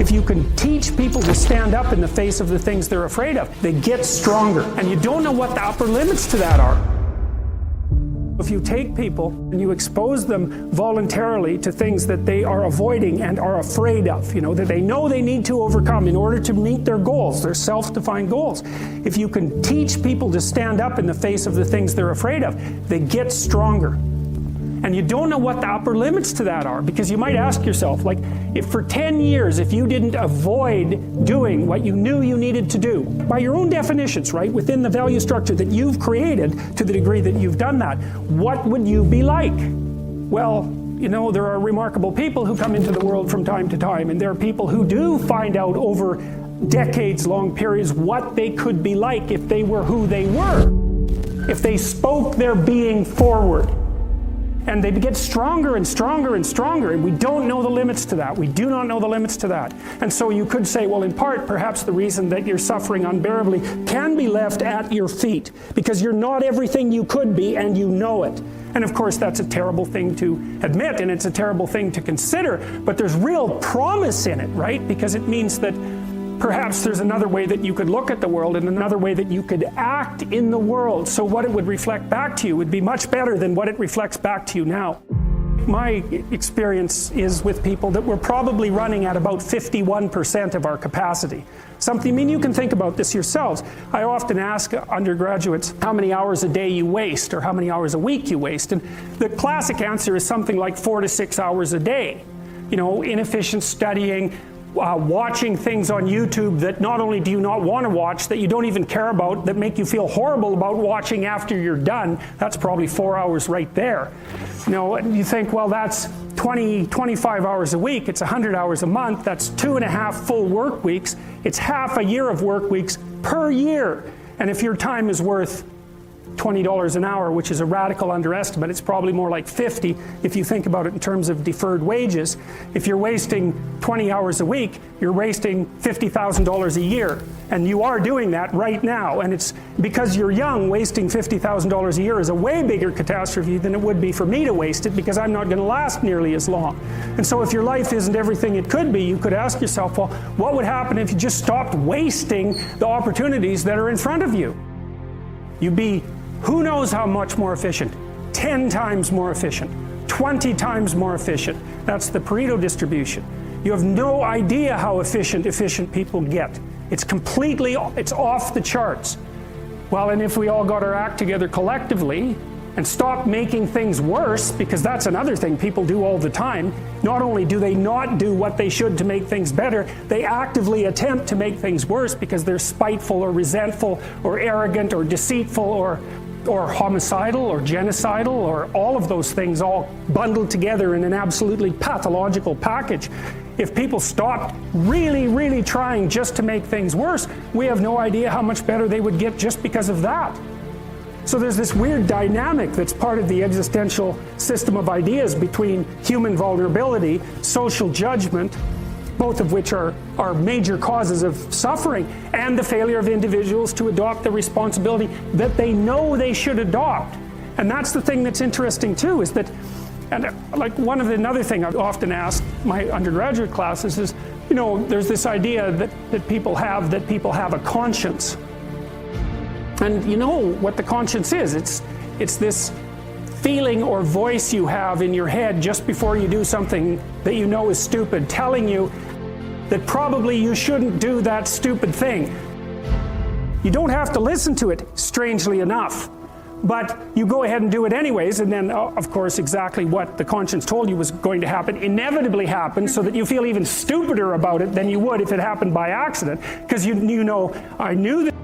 If you can teach people to stand up in the face of the things they're afraid of, they get stronger. And you don't know what the upper limits to that are. If you take people and you expose them voluntarily to things that they are avoiding and are afraid of, that they know they need to overcome in order to meet their goals, their self-defined goals. If you can teach people to stand up in the face of the things they're afraid of, they get stronger. And you don't know what the upper limits to that are, because you might ask yourself, like, if for 10 years, if you didn't avoid doing what you knew you needed to do, by your own definitions, right, within the value structure that you've created to the degree that you've done that, what would you be like? Well, there are remarkable people who come into the world from time to time, and there are people who do find out over decades-long periods what they could be like if they were who they were, if they spoke their being forward. And they get stronger and stronger and stronger, and we don't know the limits to that. We do not know the limits to that. And so you could say, well, in part, perhaps the reason that you're suffering unbearably can be left at your feet, because you're not everything you could be, and you know it. And of course, that's a terrible thing to admit, and it's a terrible thing to consider, but there's real promise in it, right? Because it means that perhaps there's another way that you could look at the world and another way that you could act in the world. So what it would reflect back to you would be much better than what it reflects back to you now. My experience is with people that we're probably running at about 51% of our capacity. You can think about this yourselves. I often ask undergraduates how many hours a day you waste or how many hours a week you waste. And the classic answer is something like 4 to 6 hours a day. Inefficient studying, watching things on YouTube that not only do you not want to watch, that you don't even care about, that make you feel horrible about watching after you're done. That's probably 4 hours right there. You think, well, that's 25 hours a week, it's 100 hours a month, that's 2.5 full work weeks, it's half a year of work weeks per year. And if your time is worth $20 an hour, which is a radical underestimate, it's probably more like 50 if you think about it in terms of deferred wages. If you're wasting 20 hours a week, you're wasting $50,000 a year. And you are doing that right now. And it's because you're young, wasting $50,000 a year is a way bigger catastrophe than it would be for me to waste it, because I'm not going to last nearly as long. And so if your life isn't everything it could be, you could ask yourself, well, what would happen if you just stopped wasting the opportunities that are in front of you? You'd be who knows how much more efficient? 10 times more efficient, 20 times more efficient. That's the Pareto distribution. You have no idea how efficient people get. It's off the charts. Well, and if we all got our act together collectively and stopped making things worse, because that's another thing people do all the time, not only do they not do what they should to make things better, they actively attempt to make things worse because they're spiteful or resentful or arrogant or deceitful or homicidal or genocidal, or all of those things all bundled together in an absolutely pathological package. If people stopped really, really trying just to make things worse, we have no idea how much better they would get just because of that. So there's this weird dynamic that's part of the existential system of ideas between human vulnerability, social judgment, both of which are major causes of suffering, and the failure of individuals to adopt the responsibility that they know they should adopt. And that's the thing that's interesting too, is that, and like another thing I've often asked my undergraduate classes is, there's this idea that people have a conscience. And you know what the conscience is. It's this feeling or voice you have in your head just before you do something that you know is stupid, telling you that probably you shouldn't do that stupid thing. You don't have to listen to it, strangely enough, but you go ahead and do it anyways, and then, of course, exactly what the conscience told you was going to happen inevitably happens, so that you feel even stupider about it than you would if it happened by accident, because I knew that.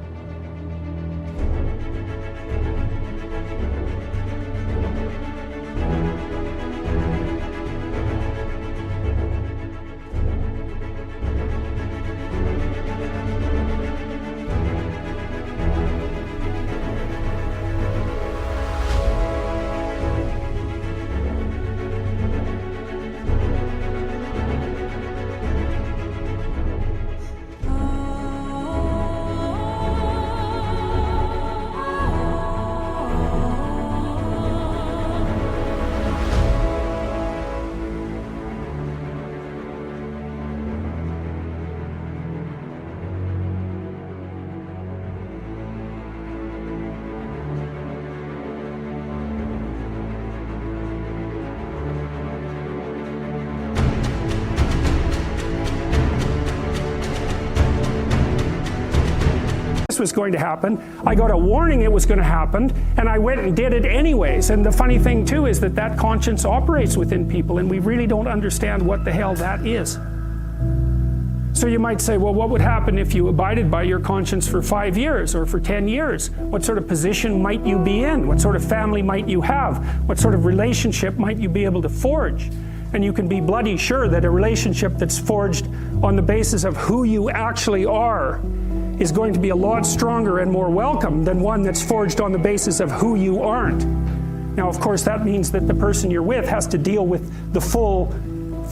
this was going to happen. I got a warning it was going to happen, and I went and did it anyways. And the funny thing too is that conscience operates within people, and we really don't understand what the hell that is. So you might say, well, what would happen if you abided by your conscience for 5 years or for 10 years? What sort of position might you be in? What sort of family might you have? What sort of relationship might you be able to forge? And you can be bloody sure that a relationship that's forged on the basis of who you actually are is going to be a lot stronger and more welcome than one that's forged on the basis of who you aren't. Now, of course, that means that the person you're with has to deal with the full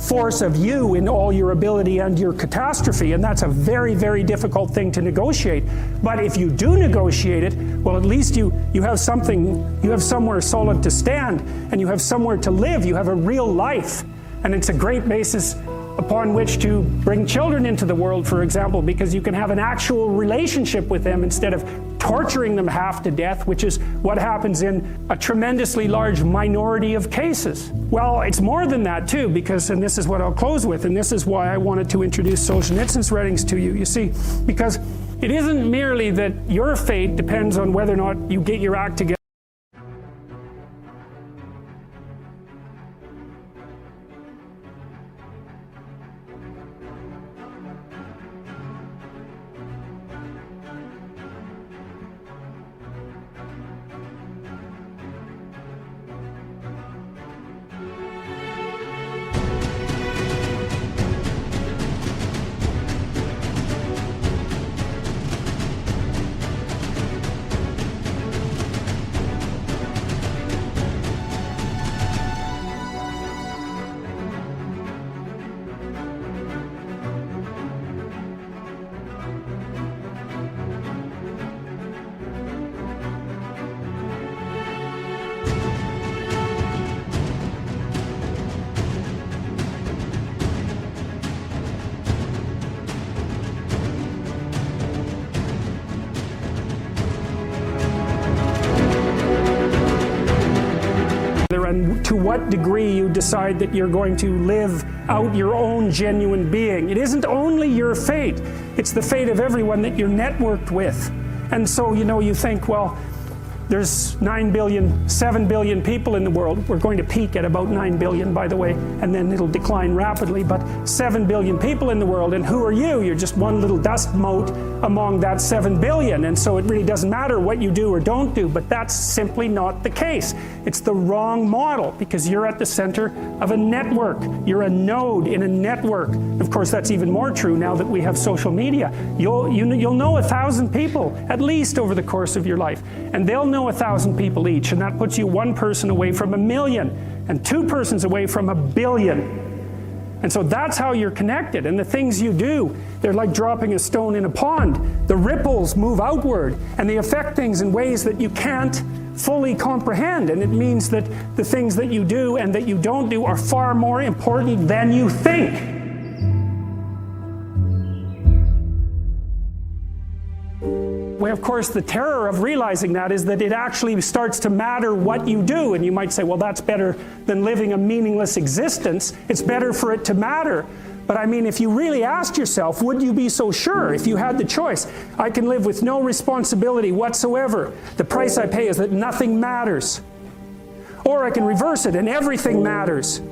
force of you in all your ability and your catastrophe, and that's a very, very difficult thing to negotiate. But if you do negotiate it, well, at least you have something, you have somewhere solid to stand, and you have somewhere to live. You have a real life, and it's a great basis upon which to bring children into the world, for example, because you can have an actual relationship with them instead of torturing them half to death, which is what happens in a tremendously large minority of cases. Well, it's more than that too, because, and this is what I'll close with, and this is why I wanted to introduce Solzhenitsyn's writings to you, you see, because it isn't merely that your fate depends on whether or not you get your act together. And to what degree you decide that you're going to live out your own genuine being. It isn't only your fate, it's the fate of everyone that you're networked with. And so, you know, you think, well, there's 9 billion, 7 billion people in the world. We're going to peak at about 9 billion, by the way, and then it'll decline rapidly, but 7 billion people in the world, and who are you? You're just one little dust mote among that 7 billion, and so it really doesn't matter what you do or don't do, but that's simply not the case. It's the wrong model, because you're at the center of a network. You're a node in a network. Of course, that's even more true now that we have social media. You'll know 1,000 people, at least over the course of your life, and they'll know 1,000 people each, and that puts you one person away from 1 million, and 2 persons away from 1 billion. And so that's how you're connected, and the things you do, they're like dropping a stone in a pond. The ripples move outward, and they affect things in ways that you can't fully comprehend, and it means that the things that you do and that you don't do are far more important than you think. Well, of course, the terror of realizing that is that it actually starts to matter what you do. And you might say, well, that's better than living a meaningless existence. It's better for it to matter. But I mean, if you really asked yourself, would you be so sure if you had the choice? I can live with no responsibility whatsoever. The price I pay is that nothing matters. Or I can reverse it and everything matters.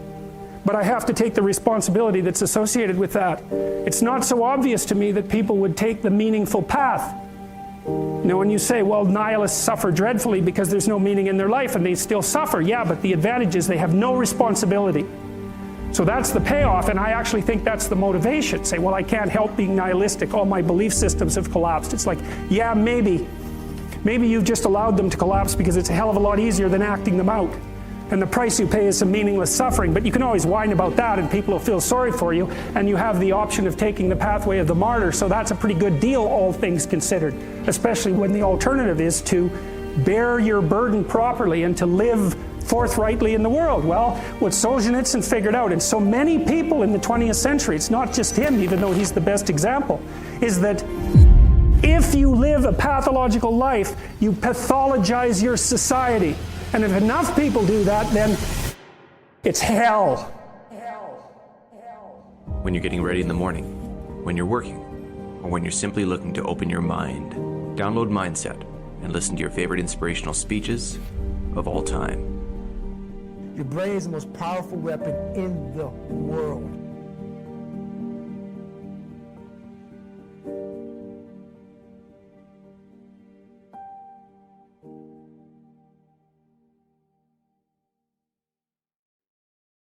But I have to take the responsibility that's associated with that. It's not so obvious to me that people would take the meaningful path. You know, when you say, well, nihilists suffer dreadfully because there's no meaning in their life, and they still suffer. Yeah, but the advantage is they have no responsibility. So that's the payoff, and I actually think that's the motivation. Say, well, I can't help being nihilistic. All my belief systems have collapsed. It's like, yeah, maybe. Maybe you've just allowed them to collapse because it's a hell of a lot easier than acting them out. And the price you pay is some meaningless suffering, but you can always whine about that and people will feel sorry for you, and you have the option of taking the pathway of the martyr, so that's a pretty good deal, all things considered, especially when the alternative is to bear your burden properly and to live forthrightly in the world. Well, what Solzhenitsyn figured out, and so many people in the 20th century, it's not just him, even though he's the best example, is that if you live a pathological life, you pathologize your society. And if enough people do that, then it's hell. When you're getting ready in the morning, when you're working, or when you're simply looking to open your mind, Download Mindset and listen to your favorite inspirational speeches of all time. Your brain is the most powerful weapon in the world.